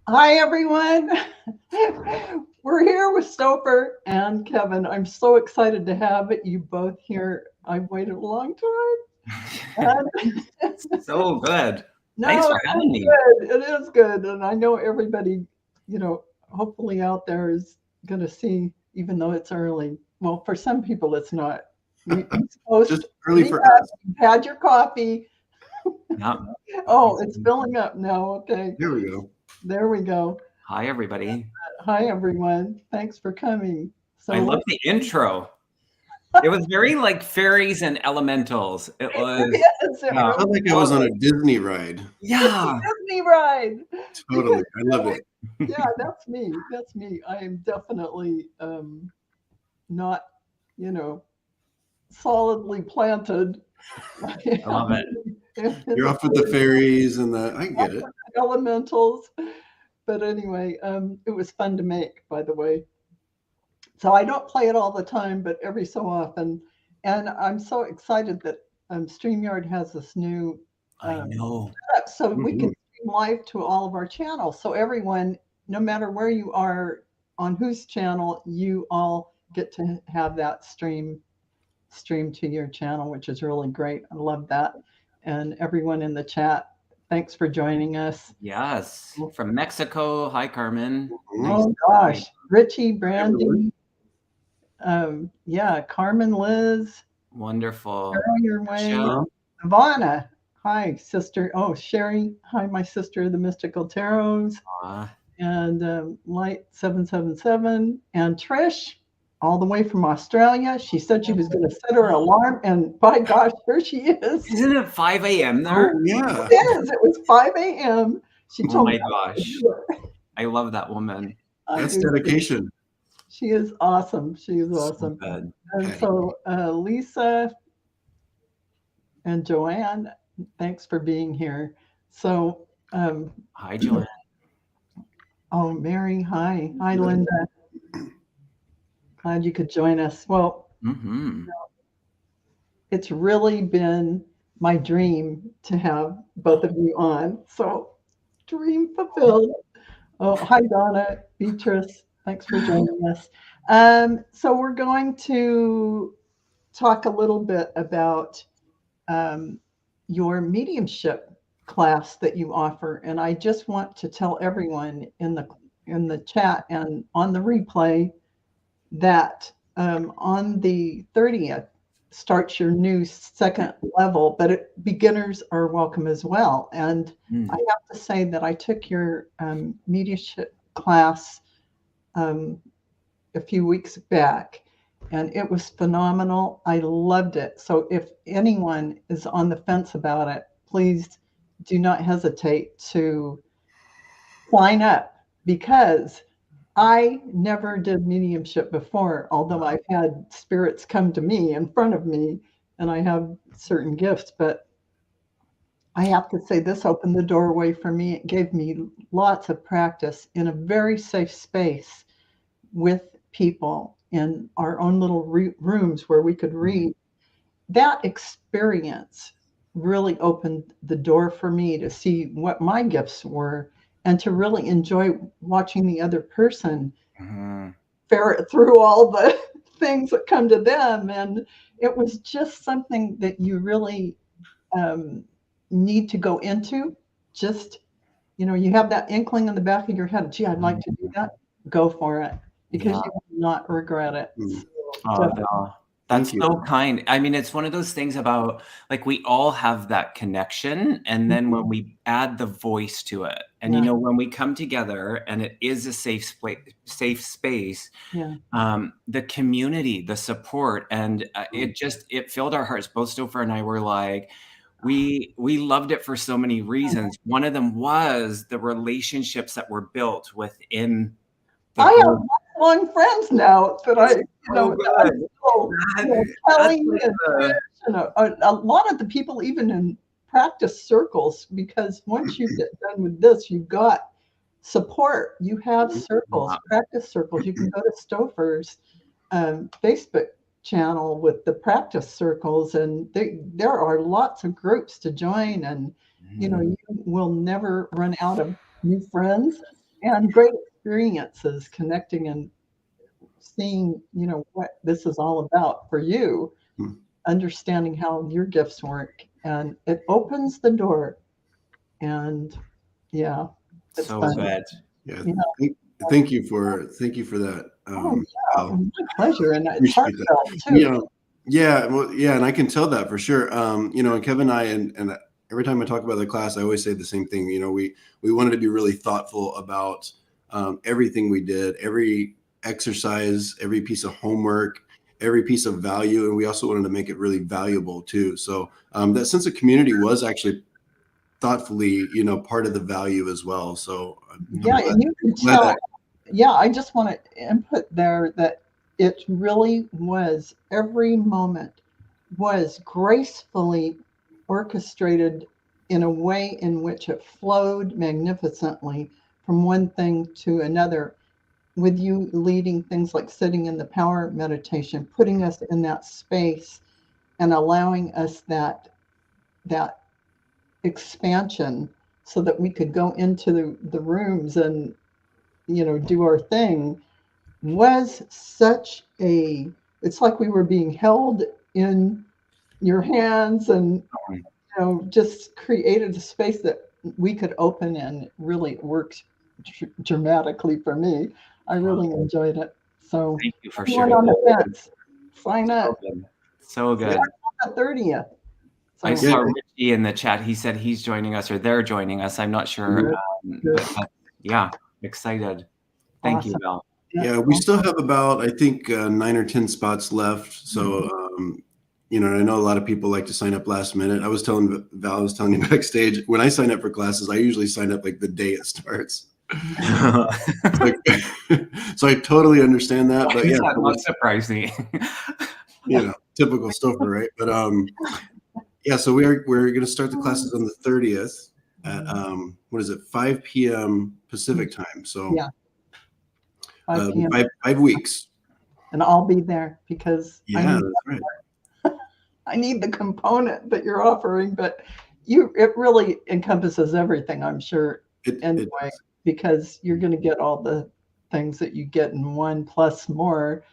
Hi, everyone. We're here with Stouffer and Kevin. I'm so excited to have you both here. I've waited a long time. And So good. Thanks no, for it having is me. good. It is good. And I know everybody, hopefully out there is going to see, even though it's early. Well, for some people, it's not. East Coast, Just early be for up. us. You've had your coffee. Yeah. Oh, it's filling up now. Okay. There we go. There we go. Hi, everybody. Hi, everyone. Thanks for coming. I So love the intro. It was very like fairies and elementals. It was, it yeah. Felt like I was on a Disney ride. Yeah. Disney ride. Because Totally. I love it. yeah, that's me. That's me. I am definitely not, you know, solidly planted I love it. in You're the off with the fairies and the. I get it. elementals. But anyway, it was fun to make, by the way. So I don't play it all the time, but every so often. And I'm so excited that StreamYard has this new I know. setup so we can Mhm. stream live to all of our channels. So everyone, no matter where you are, on whose channel, you all get to have that stream to your channel, which is really great. I love that. And everyone in the chat, thanks for joining us. Yes. From Mexico. Hi, Carmen. Nice. Oh gosh, Richie, Everyone. Brandy, yeah, Carmen, Liz, Wonderful. Carol your way, Michelle. Ivana. Hi, sister. Oh, Sherry. Hi, my sister, the Mystical Tarots. Aw. And Light 777. And Trish, all the way from Australia. She said she was going to set her alarm. And by gosh, here she is. Isn't it 5 a.m. there? Oh yeah. It is. It was 5 a.m. She Oh told my me I could gosh. do it. I love that woman. I That's do too. dedication. She is awesome. She is So awesome. good. And Okay. so Lisa and Joanne, thanks for being here. So, Hi, Joanne. oh, Mary, hi. Hi, Linda. Glad you could join us. Well, Mm-hmm. it's really been my dream to have both of you on. So, dream fulfilled. Oh, hi, Donna, Beatrice. Thanks for joining us. So, we're going to talk a little bit about um, your mediumship class that you offer, and I just want to tell everyone in the chat and on the replay that on the 30th starts your new second level, but beginners are welcome as well. And I Mm. have to say that I took your mediumship class um, a few weeks back, and it was phenomenal. I loved it. So if anyone is on the fence about it, please do not hesitate to sign up because I never did mediumship before, although I've had spirits come to me in front of me and I have certain gifts. But I have to say, this opened the doorway for me. It gave me lots of practice in a very safe space with people in our own little rooms where we could read. That experience really opened the door for me to see what my gifts were and to really enjoy watching the other person Mhm. ferret through all the things that come to them. And it was just something that you really um, need to go into. Just, you have that inkling in the back of your head, gee, I'd like to do that. Go for it because Yeah. you will not regret it. Mm. So, Oh, definitely. no. Thank That's you. so kind. I mean, it's one of those things about like we all have that connection. And then when we add the voice to it, and Yeah, when we come together and it is a safe space, yeah. the community, the support, and it filled our hearts. Both Stouffer and I were like, we loved it for so many reasons. One of them was the relationships that were built within the I have group. lifelong friends now that It's so that I'm good. still, That's Kelly like and Trish the and a lot of the people even in practice circles, because once you get done with this, you've got support. You have circles, practice circles. You can go to Stouffer's Facebook channel with the practice circles, and there are lots of groups to join, and you will never run out of new friends. and great experiences connecting and seeing, what this is all about for you, Hmm. understanding how your gifts work. And it opens the door. And yeah, it's So fun. good. Yeah. Yeah. Thank you for that. Oh, yeah. Al. My pleasure. And it's Appreciate that. heartfelt too. Yeah, well, yeah, and I can tell that for sure. And Kevin and I, and every time I talk about the class, I always say the same thing. We wanted to be really thoughtful about everything we did, every exercise, every piece of homework, every piece of value, and we also wanted to make it really valuable too. So that sense of community was actually thoughtfully, part of the value as well. So I'm Yeah. And you can glad tell. that. Yeah. I just want to input there that it really was, every moment was gracefully orchestrated in a way in which it flowed magnificently from one thing to another, with you leading things like sitting in the power meditation, putting us in that space and allowing us that expansion so that we could go into the rooms and do our thing, was such a, it's like we were being held in your hands, and just created a space that we could open, and it really worked dramatically for me. I really enjoyed it. So Thank you for anyone sharing on the that. fence, sign So up. good. So good. The 30th. I So Yeah. saw Richie in the chat. He said he's joining us, or they're joining us. I'm not sure. But yeah, excited. Thank you, awesome. Val. Yeah, we still have about, I think, 9 or 10 spots left. So, I know a lot of people like to sign up last minute. I was telling Val, I was telling you backstage, when I sign up for classes, I usually sign up like the day it starts. Like, so I totally understand that. But yeah, That not surprise me. typical Stouffer, right? But yeah, so we're going to start the classes on the 30th at what is it, 5 p.m. Pacific time. So Yeah, 5 p.m. 5 weeks. And I'll be there because Yeah, that's right. I need the component that you're offering, but it really encompasses everything, I'm sure, anyway, because you're going to get all the things that you get in one plus more.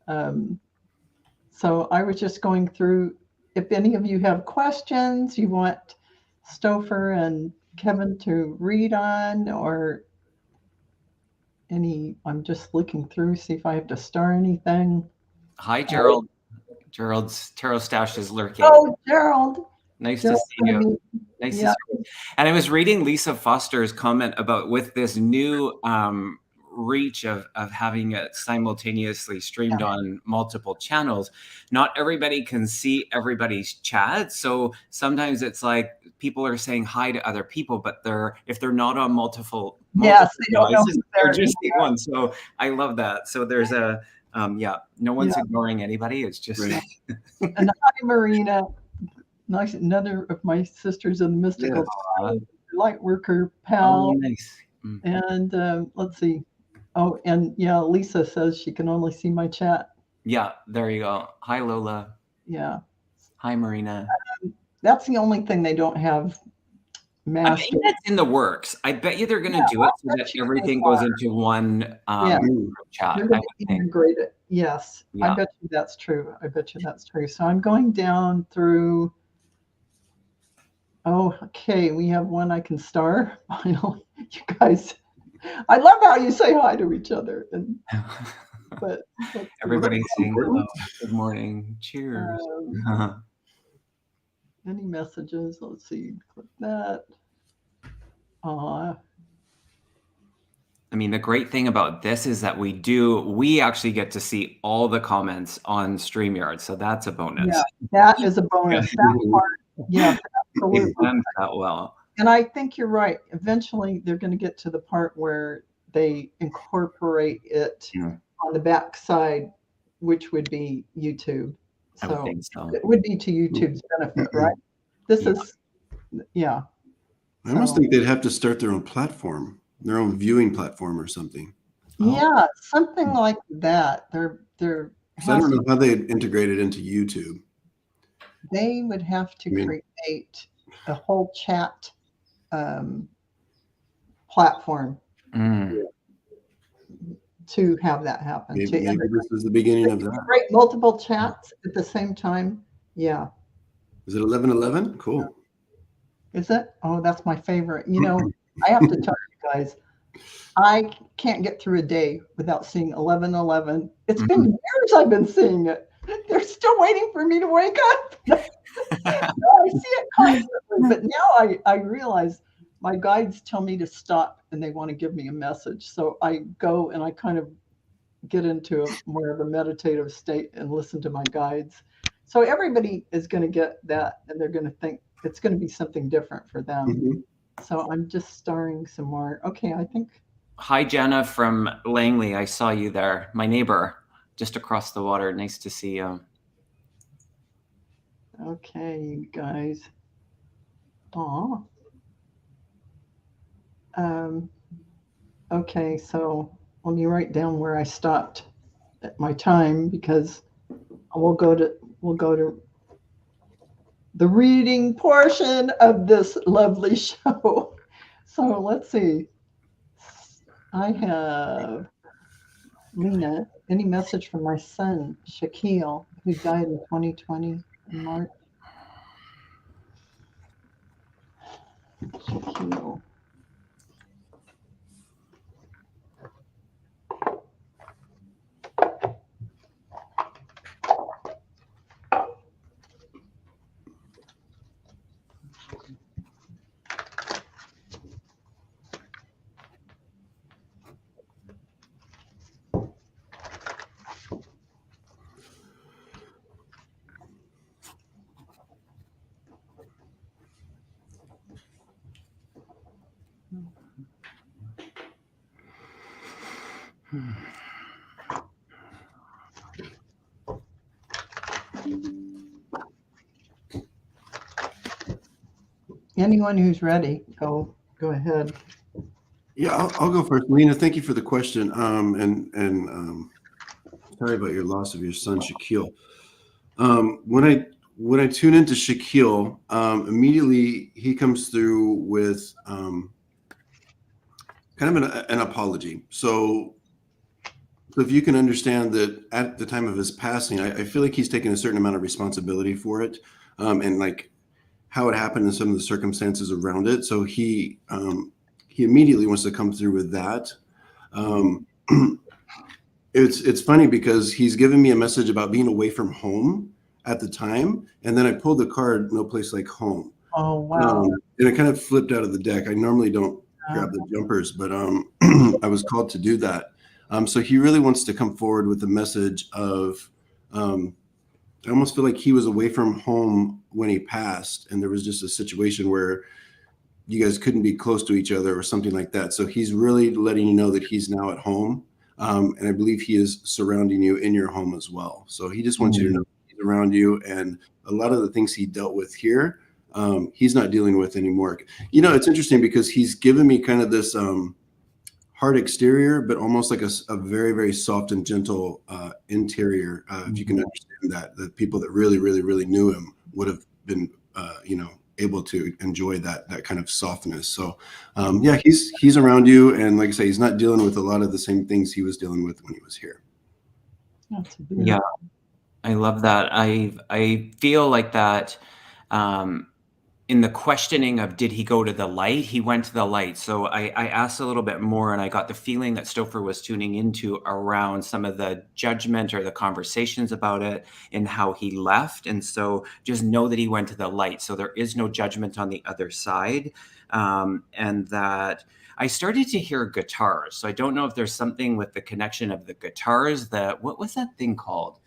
So I was just going through, if any of you have questions you want Stouffer and Kevin to read on, or I'm just looking through, see if I have to star anything. Hi, Gerald. Gerald's Tarot Stash is lurking. Oh, Gerald. Nice to see you. Nice to see you. And I was reading Lisa Foster's comment about with this new reach of having it simultaneously streamed on multiple channels. Not everybody can see everybody's chat. So sometimes it's like people are saying hi to other people, but if they're not on multiple Yes, they don't know devices, they're just seeing one. So I love that. So there's a no one's ignoring anybody. It's just and hi, Marina. Nice, another of my sisters in the mystical light worker pal. Oh, nice. And let's see. Oh, and yeah, Lisa says she can only see my chat. Yeah, there you go. Hi, Lola. Yeah. Hi, Marina. That's the only thing they don't have mastered. I bet that's in the works. I bet you they're going to do it so that everything goes into one chat. They're going to integrate it. Yes. I bet you that's true. So I'm going down through. Oh, okay. We have one I can star. Finally, you guys. I love how you say hi to each other. But everybody's saying hello. Good morning. Cheers. Any messages? Let's see. Click that. I mean, the great thing about this is that we actually get to see all the comments on StreamYard. So that's a bonus. Yeah, that is a bonus. That part, yeah, absolutely. That well. And I think you're right. Eventually, they're going to get to the part where they incorporate it on the back side, which would be YouTube. I would think so. It would be to YouTube's benefit, right? This is, I almost think they'd have to start their own platform, their own viewing platform or something. Yeah, something like that. I don't know how they'd integrate it into YouTube. They would have to create a whole chat platform Mm. to have that happen. Maybe this is the beginning of that. Right, multiple chats at the same time. Yeah. Is it 11:11? Cool. Is it? Oh, that's my favorite. I have to tell you guys, I can't get through a day without seeing 11:11. It's been years I've been seeing it. They're still waiting for me to wake up. I see it constantly, but now I realize my guides tell me to stop and they want to give me a message. So I go and I kind of get into more of a meditative state and listen to my guides. So everybody is going to get that and they're going to think it's going to be something different for them. So I'm just starring some more. Okay, I think. Hi, Jenna from Langley. I saw you there. My neighbor just across the water. Nice to see you. Okay, you guys. Aw. Okay, so let me write down where I stopped at my time because we'll go to the reading portion of this lovely show. So let's see. I have Lena. Any message from my son, Shaquille, who died in 2020 in March? Shaquille. Anyone who's ready, go ahead. Yeah, I'll go first. Lena, thank you for the question. Sorry about your loss of your son, Shaquille. When I tune into Shaquille, immediately he comes through with kind of an apology. So if you can understand that at the time of his passing, I feel like he's taken a certain amount of responsibility for it, and like how it happened and some of the circumstances around it. So he immediately wants to come through with that. It's funny because he's given me a message about being away from home at the time, and then I pulled the card "No Place Like Home." Oh wow! And it kind of flipped out of the deck. I normally don't grab the jumpers, but I was called to do that. So he really wants to come forward with a message of. I almost feel like he was away from home when he passed, and there was just a situation where you guys couldn't be close to each other or something like that. So he's really letting you know that he's now at home. And I believe he is surrounding you in your home as well. So he just wants you to know he's around you, and a lot of the things he dealt with here, he's not dealing with anymore. It's interesting because he's given me kind of this hard exterior, but almost like a very, very soft and gentle interior. If you can understand that, the people that really, really, really knew him would have been, able to enjoy that kind of softness. So, yeah, he's around you, and like I say, he's not dealing with a lot of the same things he was dealing with when he was here. Yeah, I love that. I feel like that. In the questioning of did he go to the light, he went to the light. So I asked a little bit more, and I got the feeling that Stouffer was tuning into around some of the judgment or the conversations about it and how he left. And so just know that he went to the light. So there is no judgment on the other side. And that I started to hear guitars. So I don't know if there's something with the connection of the guitars that, what was that thing called?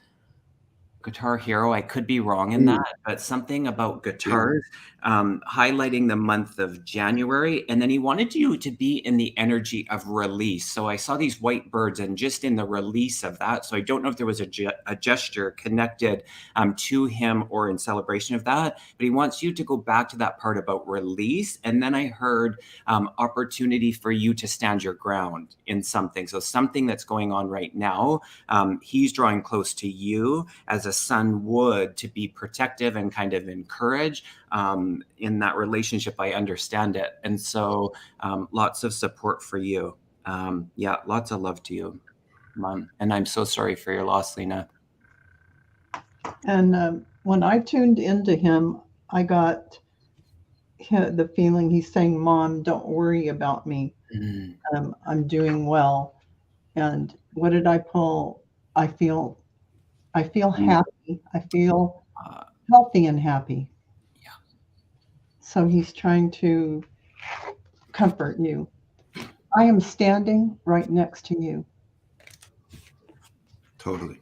Guitar Hero. I could be wrong in that, but something about guitars, highlighting the month of January. And then he wanted you to be in the energy of release. So I saw these white birds and just in the release of that. So I don't know if there was a gesture connected to him or in celebration of that, but he wants you to go back to that part about release. And then I heard opportunity for you to stand your ground in something. So something that's going on right now, he's drawing close to you as a son would, to be protective and kind of encourage in that relationship. I understand it. And so lots of support for you. yeah, lots of love to you, Mom. And I'm so sorry for your loss, Lena. And when I tuned into him, I got the feeling he's saying, Mom, don't worry about me. Mm. I'm doing well. And what did I pull? I feel happy. I feel healthy and happy. Yeah. So he's trying to comfort you. I am standing right next to you. Totally.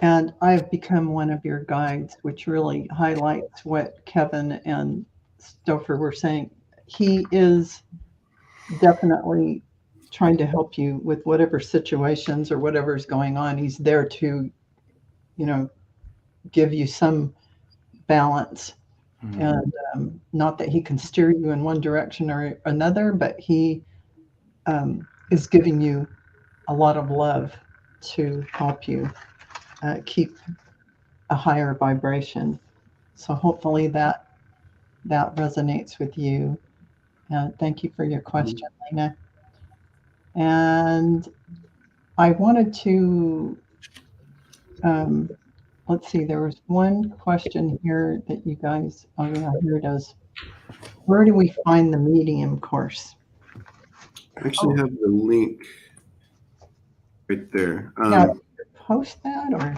And I've become one of your guides, which really highlights what Kevin and Stouffer were saying. He is definitely trying to help you with whatever situations or whatever's going on. He's there to, give you some balance. And not that he can steer you in one direction or another, but he is giving you a lot of love to help you keep a higher vibration. So hopefully that resonates with you. Thank you for your question, Lena. And I wanted to, let's see, there was one question here that you guys, oh yeah, here it is. Where do we find the medium course? I actually have the link right there. Yeah, post that or?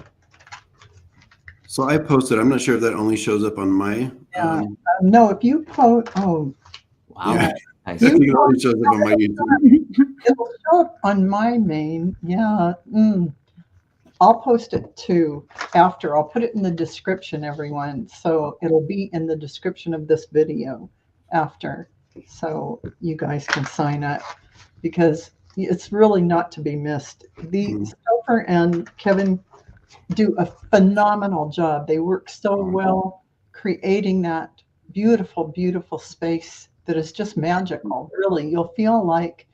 So I posted. I'm not sure if that only shows up on my. No, if you post, oh, wow. Yeah, Nice. I think it only shows up on my YouTube. It'll show up on my main. Yeah. I'll post it too after. I'll put it in the description, everyone. So it'll be in the description of this video after. So you guys can sign up because it's really not to be missed. The Stouffer and Kevin do a phenomenal job. They work so well creating that beautiful, beautiful space that is just magical. Really, you'll feel like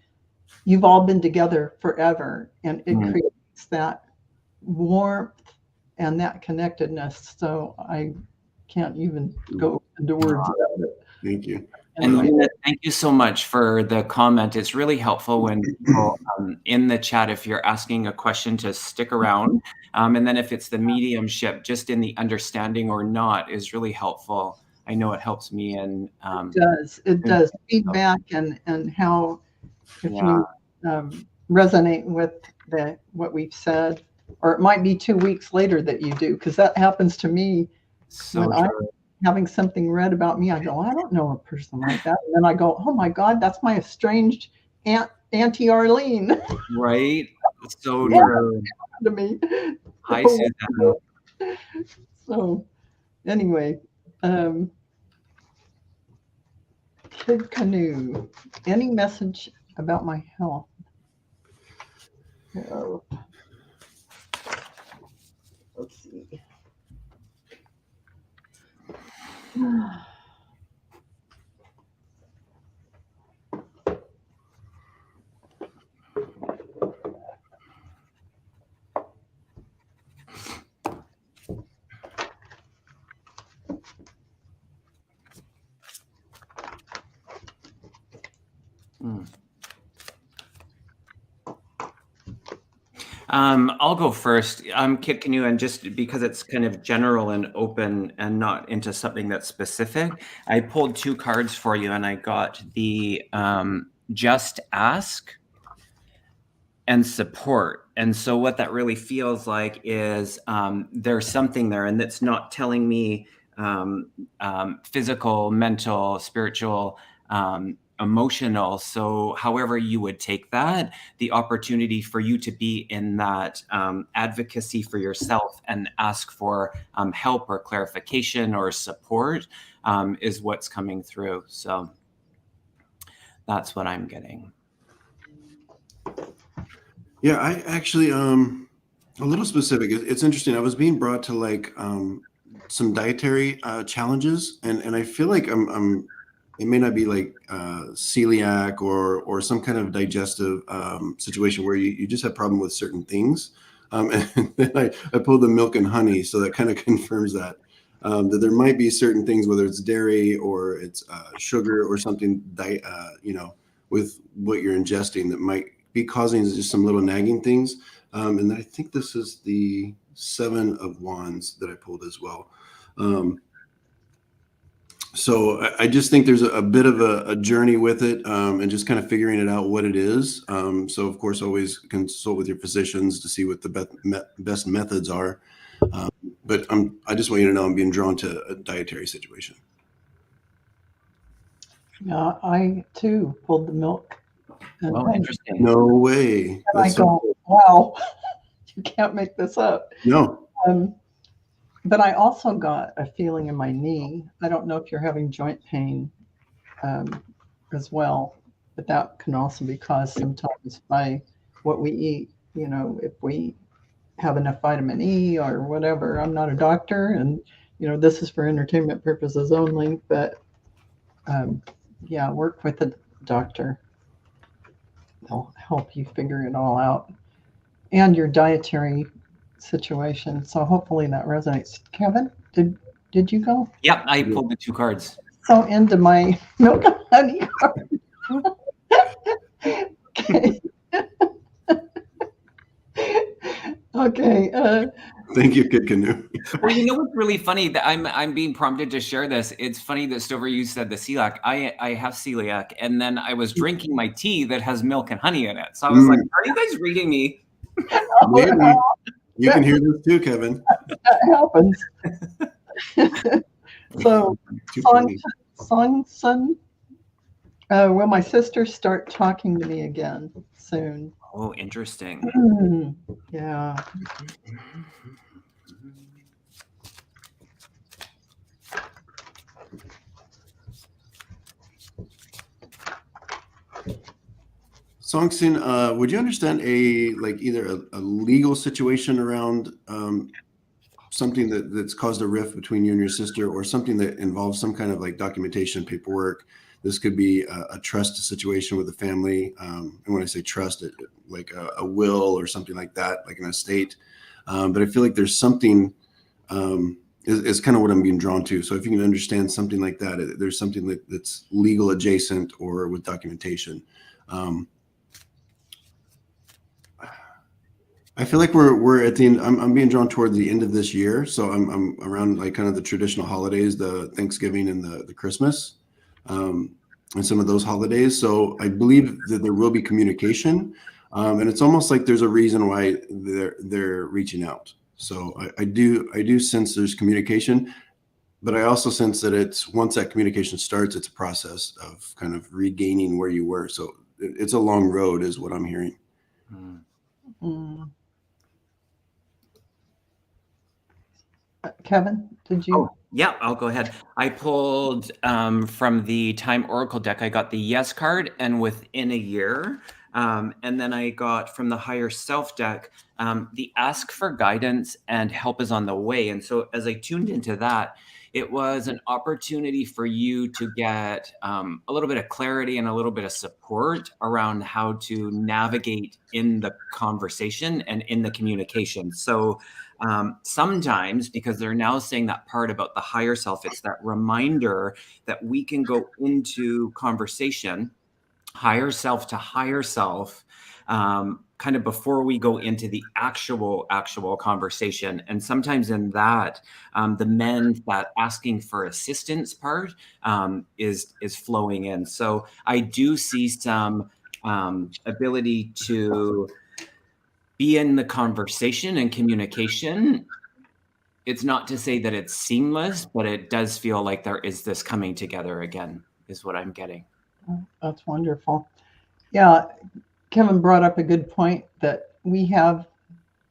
you've all been together forever, and it creates that warmth and that connectedness. So I can't even go into words about it. Thank you. And Lena, thank you so much for the comment. It's really helpful when people in the chat, if you're asking a question, to stick around. And then if it's the mediumship, just in the understanding or not is really helpful. I know it helps me. And it does. Feedback and how if you resonate with what we've said, or it might be 2 weeks later that you do, because that happens to me. So when I'm having something read about me, I go, I don't know a person like that. And then I go, oh my God, that's my estranged Auntie Arlene. Right. So true. To me. Hi, Susan. So anyway, Kid Canoe, any message about my health? Oh. Let's see. I'll go first. Kid Canoe, and just because it's kind of general and open and not into something that's specific, I pulled 2 cards for you, and I got the Just Ask and Support. And so what that really feels like is there's something there, and that's not telling me physical, mental, spiritual, emotional. So however you would take that, the opportunity for you to be in that advocacy for yourself and ask for help or clarification or support is what's coming through. So that's what I'm getting. Yeah, I actually a little specific. It's interesting. I was being brought to like some dietary challenges, and I feel like I'm it may not be like celiac or some kind of digestive situation where you just have problem with certain things. And then I pulled the milk and honey, so that kind of confirms that there might be certain things, whether it's dairy or it's sugar or something, with what you're ingesting that might be causing just some little nagging things. And I think this is the 7 of Wands that I pulled as well. So I just think there's a bit of a journey with it, and just kind of figuring it out what it is. So of course, always consult with your physicians to see what the best methods are. But I just want you to know I'm being drawn to a dietary situation. Yeah, I too pulled the milk. And Oh, interesting. No way. And I go, wow, you can't make this up. No. But I also got a feeling in my knee. I don't know if you're having joint pain as well, but that can also be caused sometimes by what we eat. You know, if we have enough vitamin E or whatever. I'm not a doctor, and this is for entertainment purposes only. But yeah, work with a doctor. They'll help you figure it all out, and your dietary situation. So hopefully that resonates. Kevin, did you go? Yep, I pulled the 2 cards. So into my milk and honey card. Okay. Okay. Thank you, Kid Canoe. Well, you know what's really funny that I'm being prompted to share this. It's funny that Stover, you said the celiac. I have celiac, and then I was drinking my tea that has milk and honey in it. So I was like, "Are you guys reading me?" Maybe. You can hear this too, Kevin. That happens. So, son, will my sisters start talking to me again soon? Oh, interesting. Yeah. Songsin, would you understand either a legal situation around something that's caused a rift between you and your sister, or something that involves some kind of like documentation, paperwork? This could be a trust situation with a family. And when I say trust, like a will or something like that, like an estate. But I feel like there's something, is kind of what I'm being drawn to. So if you can understand something like that, there's something that's legal adjacent or with documentation. I feel like we're at the end. I'm being drawn toward the end of this year, so I'm around like kind of the traditional holidays, the Thanksgiving and the Christmas, and some of those holidays. So I believe that there will be communication, and it's almost like there's a reason why they're reaching out. So I do sense there's communication, but I also sense that it's once that communication starts, it's a process of kind of regaining where you were. So it's a long road, is what I'm hearing. Kevin, did you? Oh, yeah, I'll go ahead. I pulled from the Time Oracle deck. I got the Yes card and within a year. And then I got from the Higher Self deck, the Ask for Guidance and Help is on the Way. And so as I tuned into that, it was an opportunity for you to get a little bit of clarity and a little bit of support around how to navigate in the conversation and in the communication. So sometimes, because they're now saying that part about the higher self, it's that reminder that we can go into conversation, higher self to higher self, kind of before we go into the actual conversation. And sometimes in that, the men that asking for assistance part is flowing in. So I do see some ability to be in the conversation and communication. It's not to say that it's seamless, but it does feel like there is this coming together again, is what I'm getting. That's wonderful. Yeah, Kevin brought up a good point that we have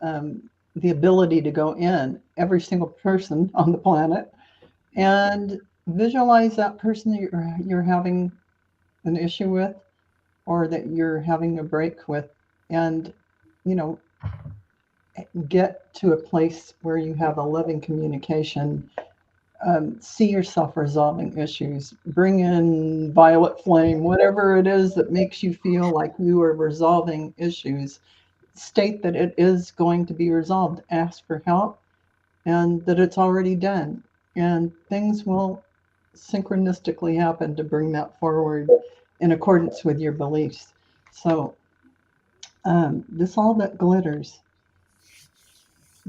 the ability to go in every single person on the planet and visualize that person that you're having an issue with, or that you're having a break with, and get to a place where you have a loving communication. See yourself resolving issues. Bring in violet flame, whatever it is that makes you feel like you are resolving issues. State that it is going to be resolved. Ask for help, and that it's already done. And things will synchronistically happen to bring that forward. in accordance with your beliefs. So this all that glitters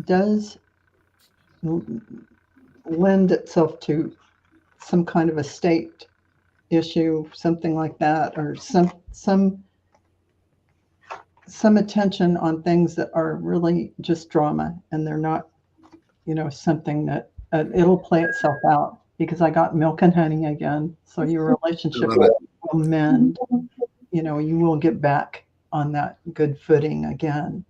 does lend itself to some kind of a state issue, something like that, or some attention on things that are really just drama, and they're not, something that it'll play itself out, because I got milk and honey again. So your relationship will mend. You will get back on that good footing again.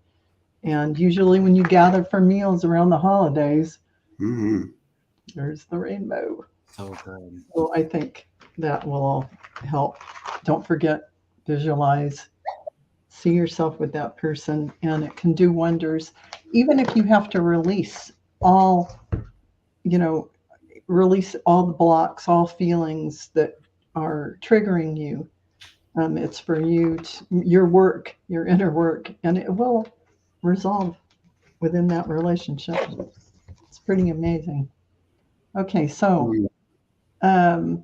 And usually when you gather for meals around the holidays, there's the rainbow. So good. So I think that will help. Don't forget, visualize, see yourself with that person, and it can do wonders. Even if you have to release all the blocks, all feelings that are triggering you. It's for you, your work, your inner work, and it will resolve within that relationship. It's pretty amazing. Okay, so, and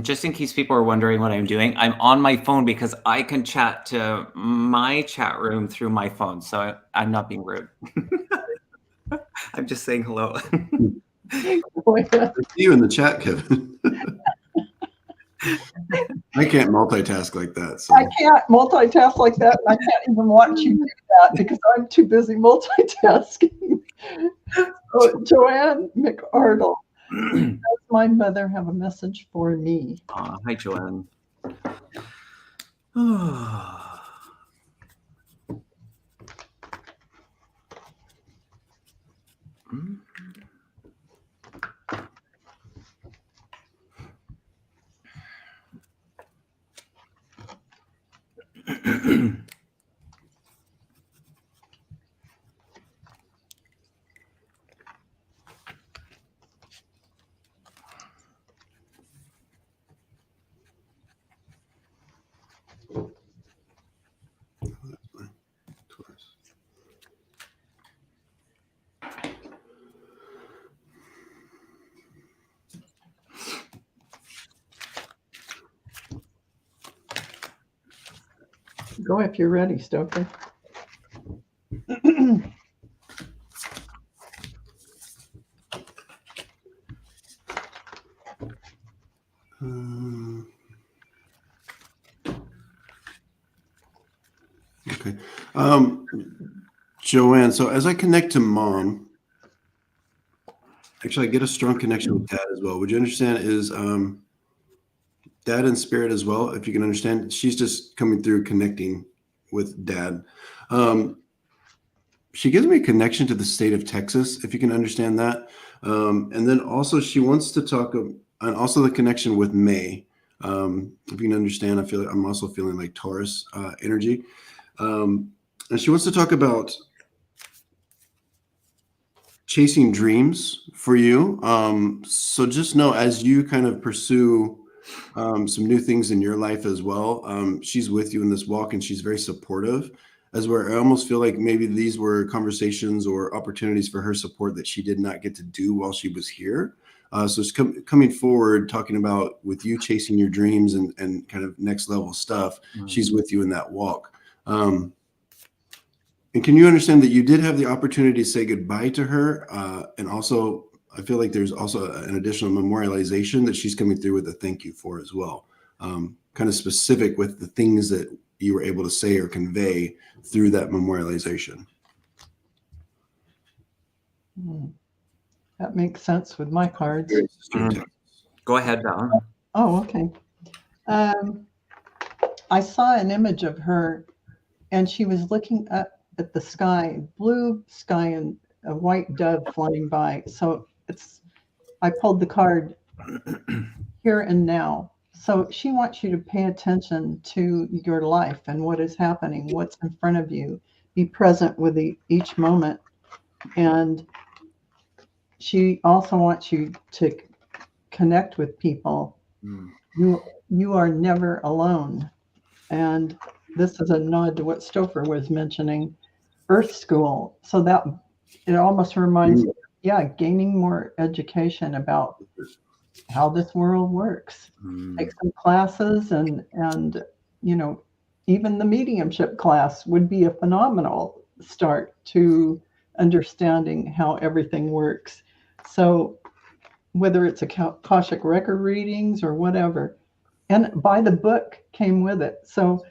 just in case people are wondering what I'm doing, I'm on my phone because I can chat to my chat room through my phone. So I'm not being rude. I'm just saying hello. I see you in the chat, Kevin. I can't multitask like that. So. I can't multitask like that. And I can't even watch you do that because I'm too busy multitasking. Joanne McArdle. Does my mother have a message for me? Hi, Joanne. Go if you're ready, Stoker. Okay. Joanne, so as I connect to Mom, actually I get a strong connection with Dad as well. Would you understand, is Dad in spirit as well? If you can understand, she's just coming through connecting with Dad. She gives me a connection to the state of Texas, if you can understand that. And then also she wants to talk, and also the connection with May. If you can understand, I feel like I'm also feeling like Taurus energy. And she wants to talk about chasing dreams for you. So just know, as you kind of pursue some new things in your life as well, she's with you in this walk, and she's very supportive, as where I almost feel like maybe these were conversations or opportunities for her support that she did not get to do while she was here. So it's coming forward, talking about with you chasing your dreams and kind of next level stuff. She's with you in that walk. And can you understand that you did have the opportunity to say goodbye to her? And also, I feel like there's also an additional memorialization that she's coming through with a thank you for as well. Kind of specific with the things that you were able to say or convey through that memorialization. That makes sense with my cards. Go ahead, Val. Oh, okay. I saw an image of her, and she was looking up at the sky, blue sky, and a white dove flying by. So I pulled the card here and now. So she wants you to pay attention to your life and what is happening, what's in front of you. Be present with each moment. And she also wants you to connect with people. You are never alone. And this is a nod to what Stouffer was mentioning, Earth School. So that it almost reminds me, gaining more education about how this world works. Take some classes and you know, even the mediumship class would be a phenomenal start to understanding how everything works. So whether it's Akashic record readings or whatever, and buy the book came with it. So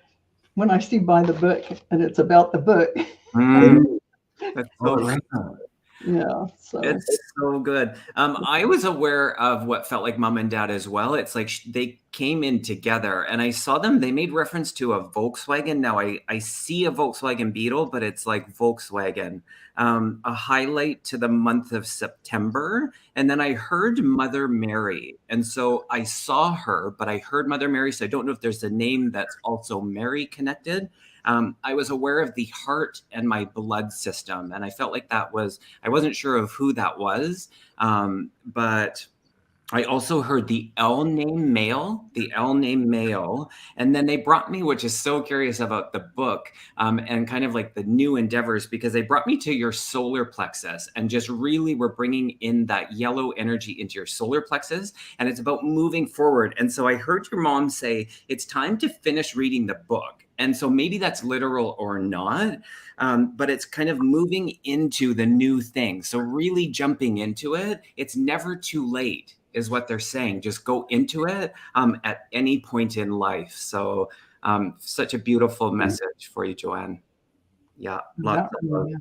when I see buy the book and it's about the book, That's Oh, so I like that. yeah. So It's so good. I was aware of what felt like mom and dad as well. It's like they came in together, and I saw them. They made reference to a Volkswagen. Now I see a Volkswagen Beetle, but it's like Volkswagen. A highlight to the month of September, and then I heard Mother Mary, and so I saw her, but I heard Mother Mary. So I don't know if there's a name that's also Mary connected. I was aware of the heart and my blood system, and I felt like that was, I wasn't sure of who that was, but I also heard the L name male, and then they brought me, which is so curious about the book, and kind of like the new endeavors, because they brought me to your solar plexus and just really were bringing in that yellow energy into your solar plexus, and it's about moving forward. And so I heard your mom say, it's time to finish reading the book. And so maybe that's literal or not, but it's kind of moving into the new thing. So really jumping into it, it's never too late is what they're saying. Just go into it at any point in life. So such a beautiful message for you, Joanne. Yeah, lots that of love. really is.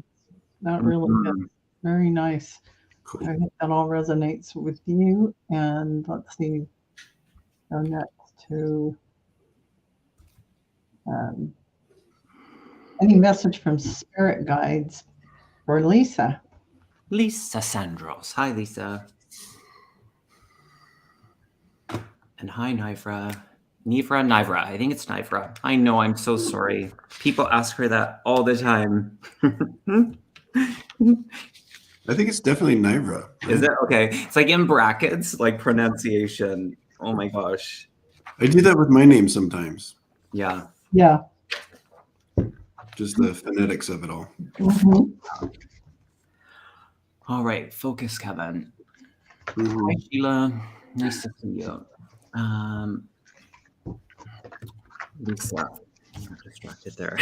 That really is very nice. Cool. I think that all resonates with you. And let's see, go next to any message from spirit guides for Lisa. Lisa Sandros. Hi, Lisa. And hi, Nivra. Nivra. I think it's Nivra. I know, I'm so sorry. People ask her that all the time. I think it's definitely Nivra. Right? Is it? Okay. It's like in brackets, like pronunciation. Oh my gosh. I do that with my name sometimes. Yeah. Yeah. Just the phonetics of it all. Mm-hmm. All right. Focus, Kevin. Mm-hmm. Hi, Sheila. Nice to see you. Lisa. I'm distracted there.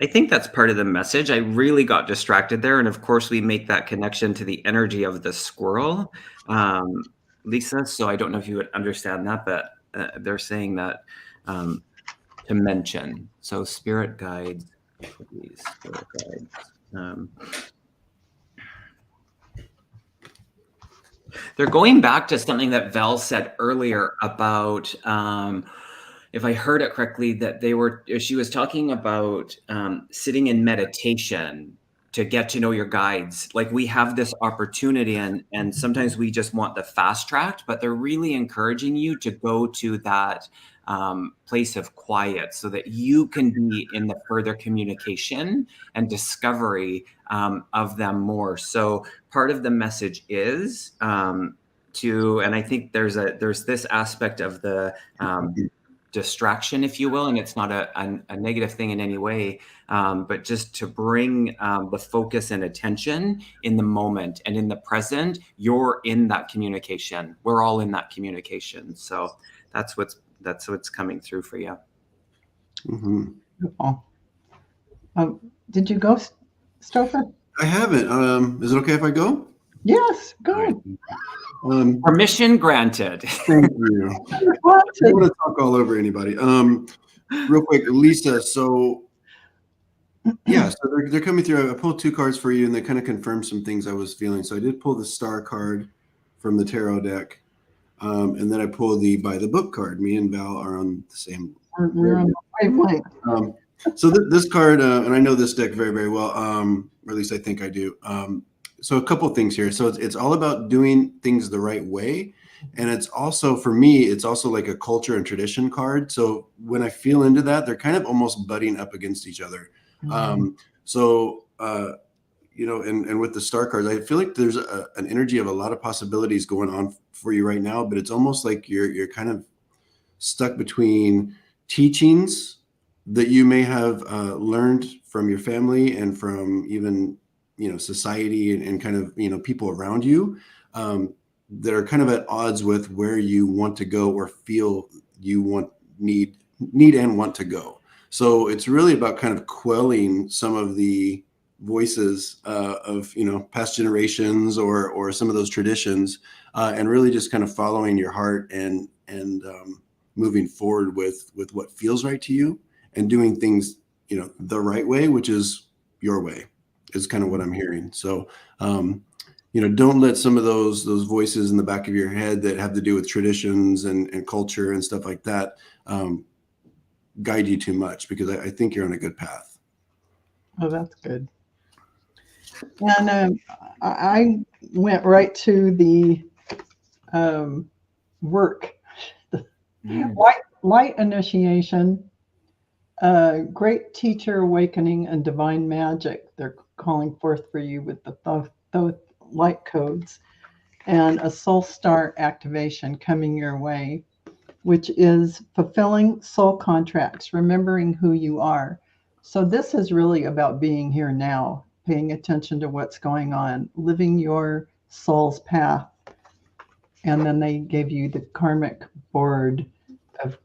I think that's part of the message. I really got distracted there. And of course, we make that connection to the energy of the squirrel, Lisa. So I don't know if you would understand that, but they're saying that to mention. So spirit guides, please, spirit guides. They're going back to something that Vals said earlier about, if I heard it correctly, that she was talking about sitting in meditation to get to know your guides. Like we have this opportunity and sometimes we just want the fast track, but they're really encouraging you to go to that place of quiet so that you can be in the further communication and discovery of them more. So part of the message is and I think there's this aspect of the distraction, if you will, and it's not a negative thing in any way, but just to bring the focus and attention in the moment and in the present. You're in that communication. We're all in that communication. So that's what's coming through for you. Mm-hmm. Beautiful. Did you go, Stouffer? I haven't. Is it okay if I go? Yes, go. Permission granted. Thank you. I don't want to talk all over anybody. Real quick, Lisa. So yeah, so they're coming through. I pulled 2 cards for you, and they kind of confirmed some things I was feeling. So I did pull the Star card from the tarot deck, and then I pulled the By the Book card. Me and Val are on the same. We're on the wavelength. So this card, and I know this deck very, very well, or at least I think I do. So a couple of things here. So it's all about doing things the right way. And it's also, for me, it's also like a culture and tradition card. So when I feel into that, they're kind of almost butting up against each other. You know, and with the Star cards, I feel like there's an energy of a lot of possibilities going on for you right now, but it's almost like you're kind of stuck between teachings that you may have learned from your family and from even society and kind of, people around you, that are kind of at odds with where you want to go or feel you need and want to go. So it's really about kind of quelling some of the voices of past generations or some of those traditions, and really just kind of following your heart and moving forward with what feels right to you and doing things the right way, which is your way, is kind of what I'm hearing. So don't let some of those voices in the back of your head that have to do with traditions and culture and stuff like that guide you too much, because I think you're on a good path. Oh, that's good. And I went right to the work, light initiation, great teacher awakening, and divine magic. They're calling forth for you with the light codes, and a soul star activation coming your way, which is fulfilling soul contracts, remembering who you are. So this is really about being here now, paying attention to what's going on, living your soul's path. And then they gave you the karmic board of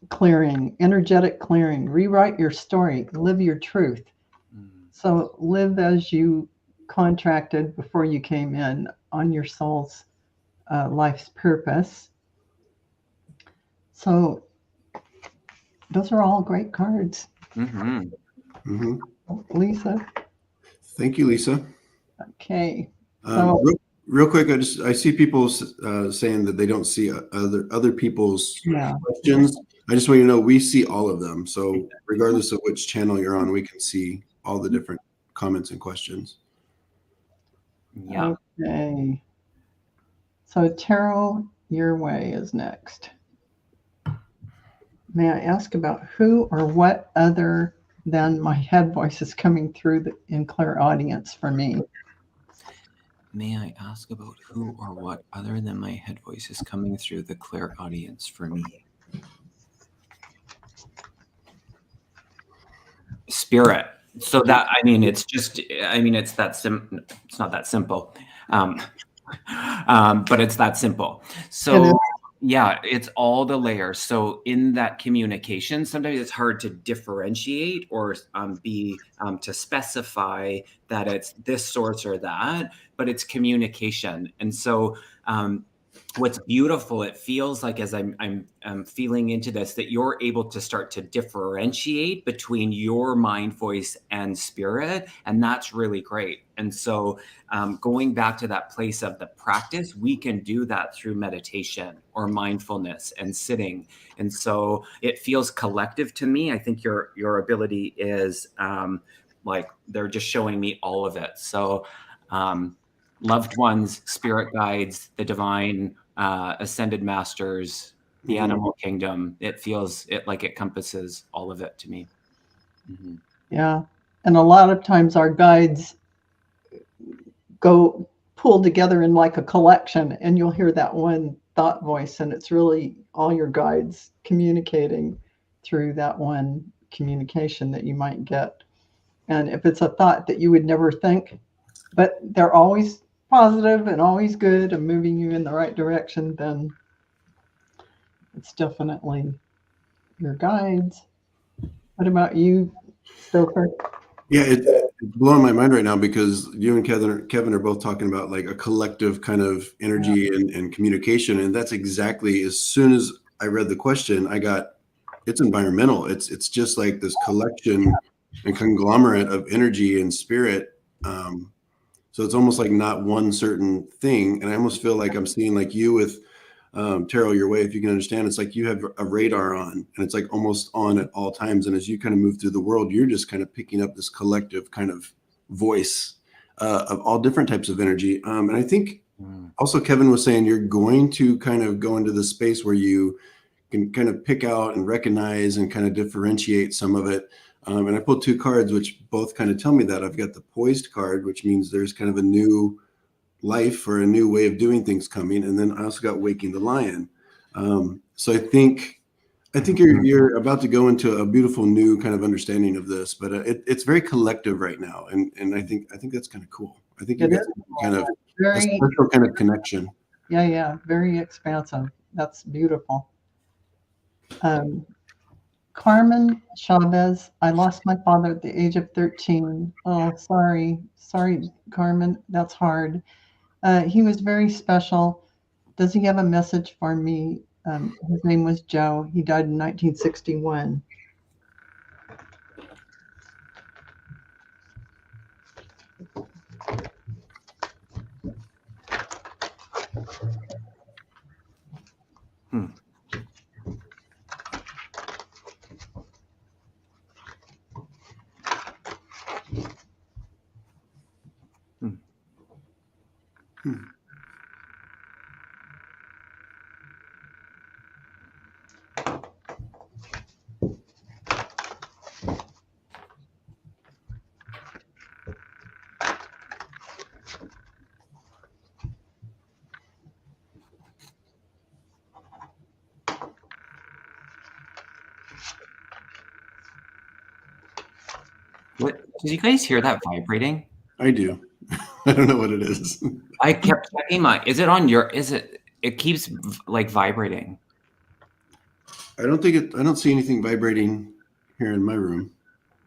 clearing, energetic clearing, rewrite your story, live your truth. So live as you contracted before you came in on your soul's life's purpose. So those are all great cards. Lisa. Thank you, Lisa. Okay. Real quick, I see people saying that they don't see other people's questions. I just want you to know we see all of them. So regardless of which channel you're on, we can see all the different comments and questions. Yeah. Okay. So Tarot Your Way is next. May I ask about who or what other than my head voice is coming through in clairaudience for me? May I ask about who or what other than my head voice is coming through the clairaudience for me? Spirit. So that, it's not that simple. But it's that simple. So yeah, it's all the layers. So in that communication, sometimes it's hard to differentiate or to specify that it's this source or that, but it's communication. And so what's beautiful, it feels like as I'm feeling into this, that you're able to start to differentiate between your mind, voice, and spirit, and that's really great. And so going back to that place of the practice, we can do that through meditation or mindfulness and sitting. And so it feels collective to me. I think your ability is like they're just showing me all of it. So loved ones, spirit guides, the divine, ascended masters, the animal kingdom. It feels like it encompasses all of it to me. Yeah. And a lot of times our guides go pulled together in like a collection, and you'll hear that one thought voice, and it's really all your guides communicating through that one communication that you might get. And if it's a thought that you would never think, but they're always positive and always good and moving you in the right direction, then it's definitely your guides. What about you, Stoker? Yeah, it's blowing my mind right now because you and Kevin are both talking about like a collective kind of energy and communication. And that's exactly, as soon as I read the question, it's environmental. It's just like this collection and conglomerate of energy and spirit. So it's almost like not one certain thing. And I almost feel like I'm seeing like you with Tarot Your Way, if you can understand, it's like you have a radar on and it's like almost on at all times. And as you kind of move through the world, you're just kind of picking up this collective kind of voice of all different types of energy. And I think also Kevin was saying you're going to kind of go into the space where you can kind of pick out and recognize and kind of differentiate some of it. And I pulled two cards, which both kind of tell me that. I've got the Poised card, which means there's kind of a new life or a new way of doing things coming. And then I also got Waking the Lion. So I think I think you're about to go into a beautiful new kind of understanding of this, but it's very collective right now, and I think that's kind of cool. I think you It guys is kind of a very, special kind of connection. yeah, very expansive. That's beautiful. Carmen Chavez, I lost my father at the age of 13. Oh, sorry. Sorry, Carmen. That's hard. He was very special. Does he have a message for me? His name was Joe. He died in 1961. Hmm. Hmm. Hmm. What did you guys hear that vibrating? I do. I don't know what it is. I kept checking my. Is it on your? Is it? It keeps like vibrating. I don't think it. I don't see anything vibrating here in my room.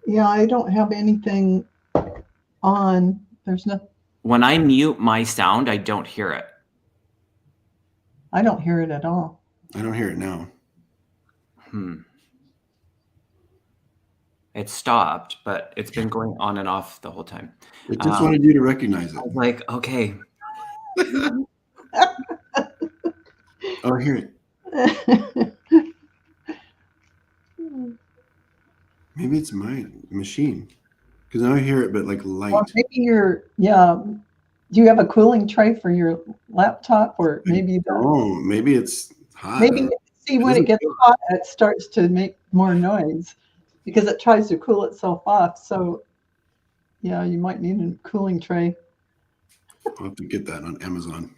Yeah, I don't have anything on. There's no. When I mute my sound, I don't hear it. I don't hear it at all. I don't hear it now. It stopped, but it's been going on and off the whole time. It just wanted you to recognize it. I was like, okay. Oh, I hear it. Maybe it's my machine, because now I hear it, but like light. Well, maybe yeah. Do you have a cooling tray for your laptop, or maybe Oh, maybe it's hot. Maybe see when it gets hot, it starts to make more noise because it tries to cool itself off. So, yeah, you might need a cooling tray. I'll have to get that on Amazon.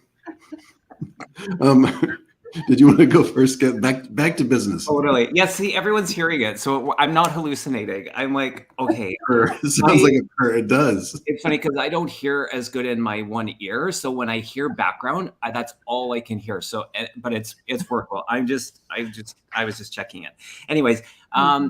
Did you want to go first? Get back to business. Totally. Yeah, see, everyone's hearing it. So I'm not hallucinating. I'm like, okay. It sounds like a purr. It does. It's funny because I don't hear as good in my one ear. So when I hear background, that's all I can hear. So, but it's workable. I was just checking it. Anyways,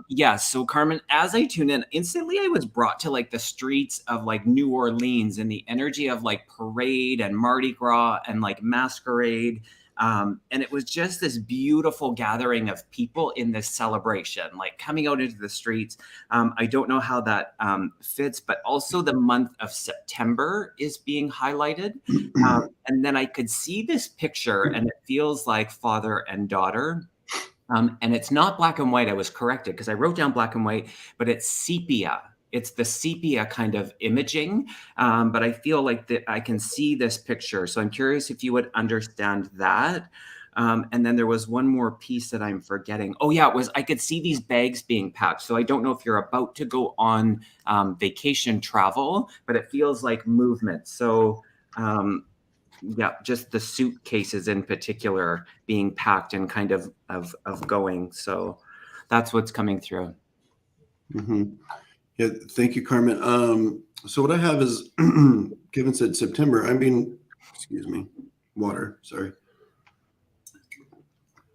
yeah. So Carmen, as I tune in, instantly I was brought to like the streets of like New Orleans and the energy of like parade and Mardi Gras and like masquerade. And it was just this beautiful gathering of people in this celebration, like coming out into the streets. I don't know how that fits, but also the month of September is being highlighted. And then I could see this picture and it feels like father and daughter. And it's not black and white. I was corrected because I wrote down black and white, but it's sepia. It's the sepia kind of imaging, but I feel like that I can see this picture. So I'm curious if you would understand that. And then there was one more piece that I'm forgetting. Oh yeah, it was I could see these bags being packed. So I don't know if you're about to go on vacation travel, but it feels like movement. So yeah, just the suitcases in particular being packed and kind of going. So that's what's coming through. Mm-hmm. Yeah, thank you, Carmen. So what I have is, Kevin said September. Excuse me, water, sorry.